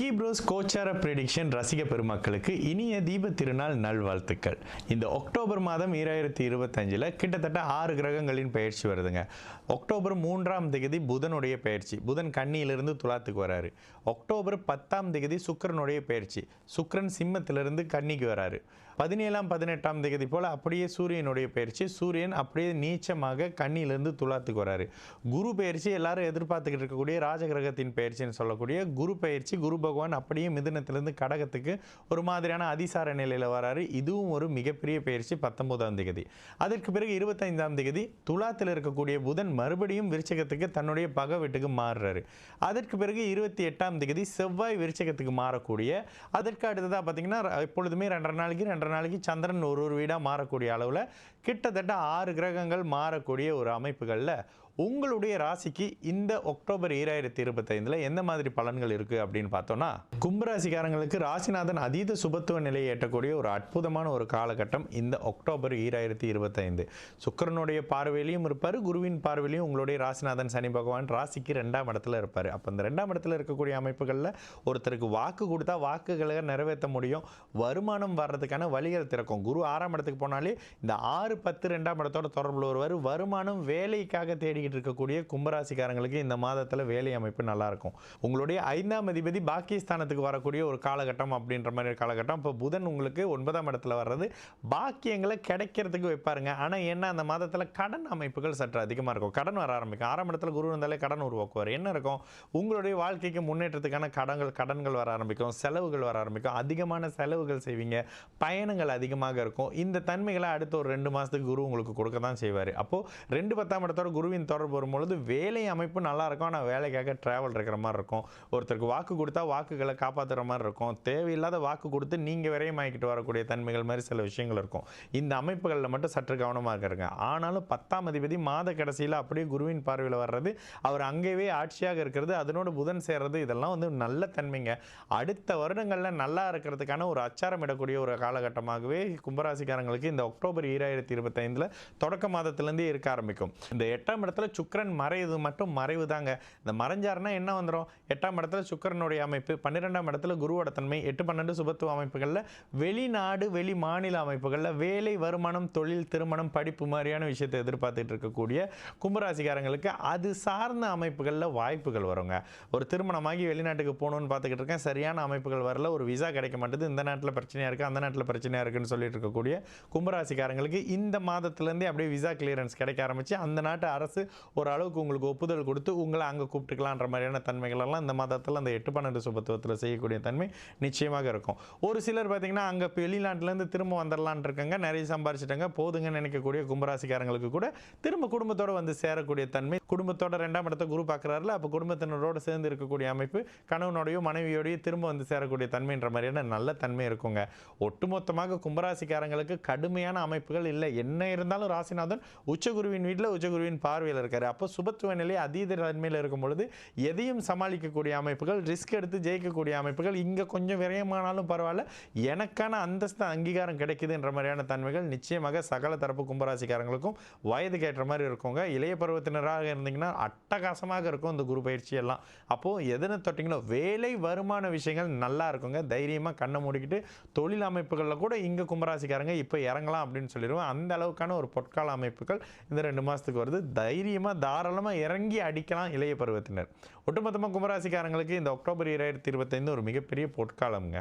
Vicky pros கோச்சார prediction ரசிக பெருமக்களுக்கு இனிய தீப திருநாள் நல்வாழ்த்துக்கள். இந்த அக்டோபர் மாதம் 2025 கிட்டத்தட்ட 6 கிரகங்களின் பயிற்சி வருதுங்க. அக்டோபர் 3ஆம் தேதி புதனுடைய பயிற்சி, புதன் கன்னியிலிருந்து துலாத்துக்கு வராரு. அக்டோபர் 10ஆம் தேதி சுக்கிரனுடைய பயிற்சி, சுக்கிரன் சிம்மத்திலிருந்து கன்னிக்கு வராரு. 17ஆம் 18ஆம் தேதி போல் அப்படியே சூரியனுடைய பயிற்சி, சூரியன் அப்படியே நீச்சமாக கன்னியிலிருந்து துலாத்துக்கு வராரு. குரு பயிற்சி எல்லாரும் எதிர்பார்த்துக்கிட்டு இருக்கக்கூடிய ராஜகிரகத்தின் பயிற்சின்னு சொல்லக்கூடிய குரு பயிற்சி, குரு பகவான் அப்படியே மிதுனத்திலிருந்து கடகத்துக்கு ஒரு மாதிரியான அதிசார நிலையில் வராரு. இதுவும் ஒரு மிகப்பெரிய பயிற்சி 19ஆம் தேதி. அதற்கு பிறகு 25ஆம் தேதி துலாத்தில் இருக்கக்கூடிய புதன் மறுபடியும் விருச்சிகத்துக்கு தன்னுடைய பகை வீட்டுக்கு மாறுறாரு. அதற்கு பிறகு 28ஆம் தேதி செவ்வாய் விருச்சிகத்துக்கு மாறக்கூடிய, அதற்கு அடுத்ததாக பார்த்தீங்கன்னா எப்பொழுதுமே 2 நாளைக்கு சந்திரன் ஒரு வீடாக மாறக்கூடிய அளவில் கிட்டத்தட்ட 6 கிரகங்கள் மாறக்கூடிய ஒரு அமைப்புகளில் உங்களுடைய ராசிக்கு இந்த அக்டோபர் 2025 எந்த மாதிரி பலன்கள் இருக்குது அப்படின்னு பார்த்தோன்னா, கும்பராசிக்காரங்களுக்கு ராசிநாதன் அதீத சுபத்துவ நிலையை எட்டக்கூடிய ஒரு அற்புதமான ஒரு காலகட்டம் இந்த அக்டோபர் 2025. சுக்கிரனுடைய பார்வையிலையும் இருப்பார், குருவின் பார்வையிலையும் உங்களுடைய ராசிநாதன் சனி பகவான் ராசிக்கு 2ஆம் இடத்துல இருப்பார். அப்போ இந்த 2ஆம் இடத்துல இருக்கக்கூடிய அமைப்புகளில் ஒருத்தருக்கு வாக்கு கொடுத்தா வாக்குகளை நிறைவேற்ற முடியும், வருமானம் வர்றதுக்கான வழிகள் திறக்கும். குரு 6ஆம் இடத்துக்கு போனாலே இந்த 6, 10 2ஆம் இடத்தோட தொடர்பில் வருவார். வருமானம் வேலைக்காக தேடி இருக்கக்கூடிய கும்பராசிக்காரங்களுக்கு இந்த மாதத்தில் வேலை அமைப்பு நல்லா இருக்கும். உங்களுடைய 5ஆம் அதிபதி பாக்கியஸ்தானத்துக்கு வரக்கூடிய ஒரு காலகட்டம் அப்படின்ற மாதிரி காலகட்டம். இப்போ புதன் உங்களுக்கு 9ஆம் இடத்துல வர்றது பாக்கியங்களை கிடைக்கிறதுக்கு வைப்பாருங்க. ஆனால் என்ன, அந்த மாதத்தில் கடன் அமைப்புகள் சற்று அதிகமாக இருக்கும், கடன் வர ஆரம்பிக்கும். 6ஆம் இடத்துல குரு வந்தாலே கடன் உருவாக்குவார். என்ன இருக்கும், உங்களுடைய வாழ்க்கைக்கு முன்னேற்றத்துக்கான கடன்கள் வர ஆரம்பிக்கும், செலவுகள் வர ஆரம்பிக்கும், அதிகமான செலவுகள் செய்வீங்க, பயணங்கள் அதிகமாக இருக்கும். இந்த தன்மைகளை அடுத்த ஒரு 2 மாதத்துக்கு குரு உங்களுக்கு கொடுக்க தான் செய்வார். அப்போது 2 10ஆம் இடத்தோட குருவின் தொடர்பு வரும்பொழுது வேலை அமைப்பு நல்லா இருக்கும், ஆனால் வேலைக்காக டிராவல் இருக்கிற மாதிரி இருக்கும். ஒருத்தருக்கு வாக்கு கொடுத்தா வாக்குகளை காப்பாற்றுற மாதிரி இருக்கும், தேவையில்லாத வாக்கு கொடுத்து நீங்கள் விரயமாக்கிட்டு வரக்கூடிய தன்மைகள் மாதிரி சில விஷயங்கள் இருக்கும். இந்த அமைப்புகளில் மட்டும் சற்று கவனமாக இருங்க. ஆனாலும் 10ஆம் அதிபதி மாத கடைசியில் அப்படியே குருவின் பார்வையில் வர்றது, அவர் அங்கேயே ஆட்சியாக இருக்கிறது, அதனோடு புதன் சேர்றது, இதெல்லாம் நல்ல தன்மைங்க. அடுத்த வருடங்களில் நல்லா இருக்கிறதுக்கான ஒரு அச்சாரம் இடக்கூடிய ஒரு காலகட்டமாகவே கும்பராசிக்காரங்களுக்கு இந்த அக்டோபர் 2025 தொடக்க மாதத்திலேருந்தே இருக்க ஆரம்பிக்கும். இந்த 8ஆம் இடத்துல சுக்கிரன் மறைவு மட்டும் மறைவு தாங்க. இந்த மறைஞ்சாருன்னா என்ன வந்துடும், 8ஆம் இடத்துல சுக்கிரனுடைய அமைப்பு, 12ஆம் இடத்துல குருவோட தன்மை, 8, 12 சுபத்துவ அமைப்புகளில் வெளிநாடு வெளி மாநில அமைப்புகளில் வேலை, வருமானம், தொழில், திருமணம், படிப்பு மாதிரியான விஷயத்தை எதிர்பார்த்துட்டு இருக்கக்கூடிய கும்பராசிக்காரங்களுக்கு அது சார்ந்த அமைப்புகளில் வாய்ப்புகள் வருங்க. ஒரு திருமணமாகி வெளிநாட்டுக்கு போகணும்னு பார்த்துக்கிட்டு இருக்கேன், சரியான அமைப்புகள் வரல, ஒரு விசா கிடைக்க மாட்டேது, இந்த நாட்டில் பிரச்சனையாக இருக்குது, அந்த நாட்டில் பிரச்சனையாக இருக்குன்னு சொல்லிட்டு இருக்கக்கூடிய கும்பராசிக்காரங்களுக்கு இந்த மாதத்துலேருந்தே அப்படியே விசா கிளியரன்ஸ் கிடைக்க ஆரம்பிச்சு, அந்த நாட்டு அரசு ஒரு அளவுக்கு உங்களுக்கு ஒப்புதல் கொடுத்து உங்களை அங்கே கூப்பிட்டுக்கலான்ற மாதிரியான தன்மைகள் எல்லாம் இந்த மாதத்தில் அந்த 8, 12 சுபத்துவத்தில் செய்யக்கூடிய தன்மை நிச்சயமாக இருக்கும். ஒரு சிலர் பார்த்தீங்கன்னா அங்கே வெளிநாட்டிலேருந்து திரும்ப வந்துடலான் இருக்காங்க, நிறைய சம்பாரிச்சிட்டாங்க, போதுங்கன்னு நினைக்கக்கூடிய கும்பராசிக்காரங்களுக்கு கூட திரும்ப குடும்பத்தோடு வந்து சேரக்கூடிய தன்மை. குடும்பத்தோட 2ஆம் இடத்தை குரு பார்க்குறாருல, அப்போ குடும்பத்தினரோடு சேர்ந்து இருக்கக்கூடிய அமைப்பு, கணவனோடையோ மனைவியோடையோ திரும்ப வந்து சேரக்கூடிய தன்மைன்ற மாதிரியான நல்ல தன்மை இருக்குங்க. ஒட்டுமொத்தமாக கும்பராசிக்காரங்களுக்கு கடுமையான அமைப்புகள் இல்லை. என்ன இருந்தாலும் ராசிநாதன் உச்சகுருவின் வீட்டில் உச்சகுருவின் பார்வையில் இருக்காரு. அப்போ சுபத்துவ நிலை அதீத தன்மையில் இருக்கும் பொழுது எதையும் சமாளிக்கக்கூடிய அமைப்புகள், ரிஸ்க் எடுத்து ஜெயிக்கக்கூடிய அமைப்புகள், இங்கே கொஞ்சம் விரயமானாலும் பரவாயில்ல, எனக்கான அந்தஸ்து அங்கீகாரம் கிடைக்குதுன்ற மாதிரியான தன்மைகள் நிச்சயமாக சகல தரப்பு கும்பராசிக்காரங்களுக்கும் வயதுக்கு ஏற்ற மாதிரி இருக்குங்க. இளைய பருவத்தினராக இருந்தீங்கன்னா அட்டகாசமாக இருக்கும் இந்த குரு பயிற்சி எல்லாம். அப்போது எதனை தொட்டிங்களோ வேலை, வருமான விஷயங்கள் நல்லா இருக்குங்க. தைரியமாக கண்ணை மூடிக்கிட்டு தொழில் அமைப்புகளில் கூட இங்கே கும்பராசிக்காரங்க இப்போ இறங்கலாம் அப்படின்னு சொல்லிடுவேன். அந்த அளவுக்கான ஒரு பொற்கால அமைப்புகள் இந்த 2 மாதத்துக்கு வருது. தைரியமாக தாராளமாக இறங்கி அடிக்கலாம் இளைய பருவத்தினர். ஒட்டுமொத்தமாக கும்பராசிக்காரங்களுக்கு இந்த அக்டோபர் 2025 ஒரு மிகப்பெரிய பொற்காலம்ங்க.